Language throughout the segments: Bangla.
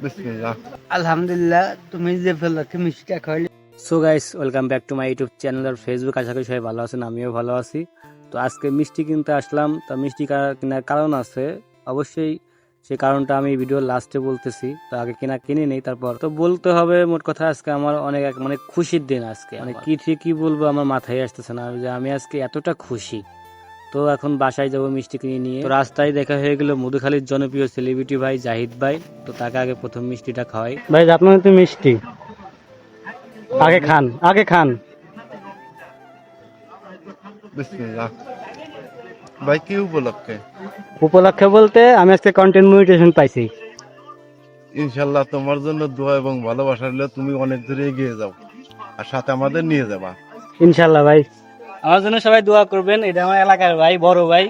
বিসমিল্লাহ। আলহামদুলিল্লাহ, তুমি যে ফেলতে মিষ্টিটা খাইলে। So guys, welcome back to my YouTube channel আর ফেসবুক। আশা করি সবাই ভালো আছেন, আমিও ভালো আছি। তো আজকে মিষ্টি কিনতে আসলাম। তা মিষ্টি কেনার কারণ আছে অবশ্যই, সেই কারণটা আমি ভিডিওর লাস্টে বলতেছি। তো আগে কিনে নেই, তারপর তো বলতে হবে। মোট কথা আজকে আমার অনেক মানে খুশির দিন আজকে। মানে কি বলবো, আমার মাথায় আসতেছে না যে আমি আজকে এতটা খুশি। তো এখন বাসায় যাবো মিষ্টি কিনে নিয়ে। তো রাস্তায় দেখা হয়ে গেল মধুখালীর জনপ্রিয় সেলিব্রিটি ভাই জাহিদ ভাই। তো তাকে আগে প্রথম মিষ্টিটা খাওয়াই। ভাই, আপনার তো মিষ্টি আগে খান। বিসমিল্লাহ। ভাই কি উপলক্ষে? উপলক্ষে বলতে আমি আজকে কন্টেন্ট মনিটাইজেশন পাইছি। ইনশাল্লাহ তোমার জন্য দোয়া এবং ভালোবাসা রইলো, তুমি অনেক দূরে এগিয়ে যাও আর সাথে আমাদের নিয়ে যাবা। ইনশাল্লাহ ভাই, আমার জন্য সবাই দোয়া করবেন। এটা আমার এলাকার ভাই, বড় ভাই,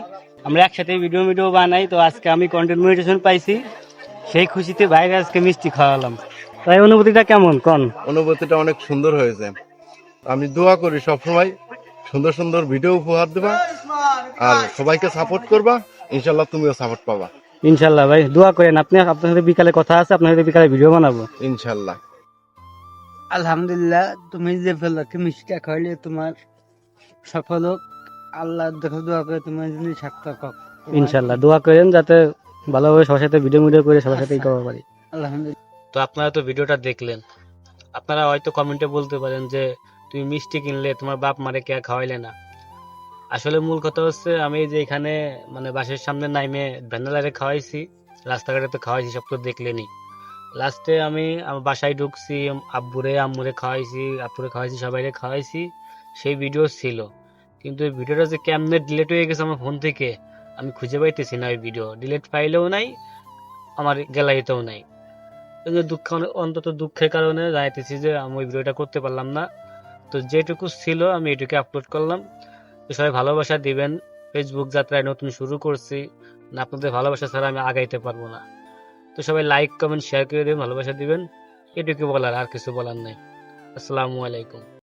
আমরা একসাথে ভিডিও বানাই। তো আজকে আমি কন্টেন্ট মনিটাইজেশন পাইছি, সেই খুশিতে ভাইরে আজকে মিষ্টি খাওয়ালাম। ভাই, অনুভূতিটা কেমন কোন? অনুভূতিটা অনেক সুন্দর হয়েছে। আমি দোয়া করি সবসময় সুন্দর সুন্দর ভিডিও উপহার দেবা আর সবাইকে সাপোর্ট করবা। ইনশাল্লাহ তুমিও সাপোর্ট পাবা। ইনশাল্লাহ ভাই, দোয়া করেন। আপনার সাথে বিকালে কথা আছে, আপনার সাথে বিকালে ভিডিও বানাবো ইনশাল্লাহ। আলহামদুলিল্লাহ, তুমি যে ফেলতে মিষ্টিটা খাইলে তোমার সফল হোক। আল্লাহ দেখো, দোয়া করে তোমার জন্য সার্থক হোক। ইনশাল্লাহ দোয়া করেন যাতে ভালোভাবে সবার সাথে ভিডিও করে সবার সাথেই করতে পারি। আলহামদুলিল্লাহ। তো আপনারা তো ভিডিওটা দেখলেন। আপনারা হয়তো কমেন্টে বলতে পারেন যে তুমি মিষ্টি কিনলে তোমার বাপ মারে কে খাওয়াইলে না। আসলে মূল কথা হচ্ছে, আমি যে এখানে মানে বাসের সামনে নাইমে ভ্যান্ডালারে খাওয়াইছি, রাস্তাঘাটে তো খাওয়াইছি, সব তো দেখলেনি। লাস্টে আমি আমার বাসায় ঢুকছি, আম্মুরে খাওয়াইছি, আপুরে খাওয়াইছি, সবাইরে খাওয়াইছি, সেই ভিডিও ছিল। কিন্তু এই ভিডিওটা যে কেমনে ডিলিট হয়ে গেছে আমার ফোন থেকে, আমি খুঁজে পাইতেছি না। ওই ভিডিও ডিলিট ফাইলেও নাই, আমার গ্যালারিতেও নাই। এই যে অন্তত দুঃখের কারণে জানাইতেছি যে আমি ওই ভিডিওটা করতে পারলাম না। তো যেটুকু ছিল আমি এটুকু আপলোড করলাম। তো সবাই ভালোবাসা দিবেন। ফেসবুক যাত্রায় নতুন শুরু করছি, না আপনাদের ভালোবাসা ছাড়া আমি আগাইতে পারবো না। তো সবাই লাইক কমেন্ট শেয়ার করে দিবেন, ভালোবাসা দিবেন। এটুকু বলার, আর কিছু বলার নাই। আসসালামু আলাইকুম।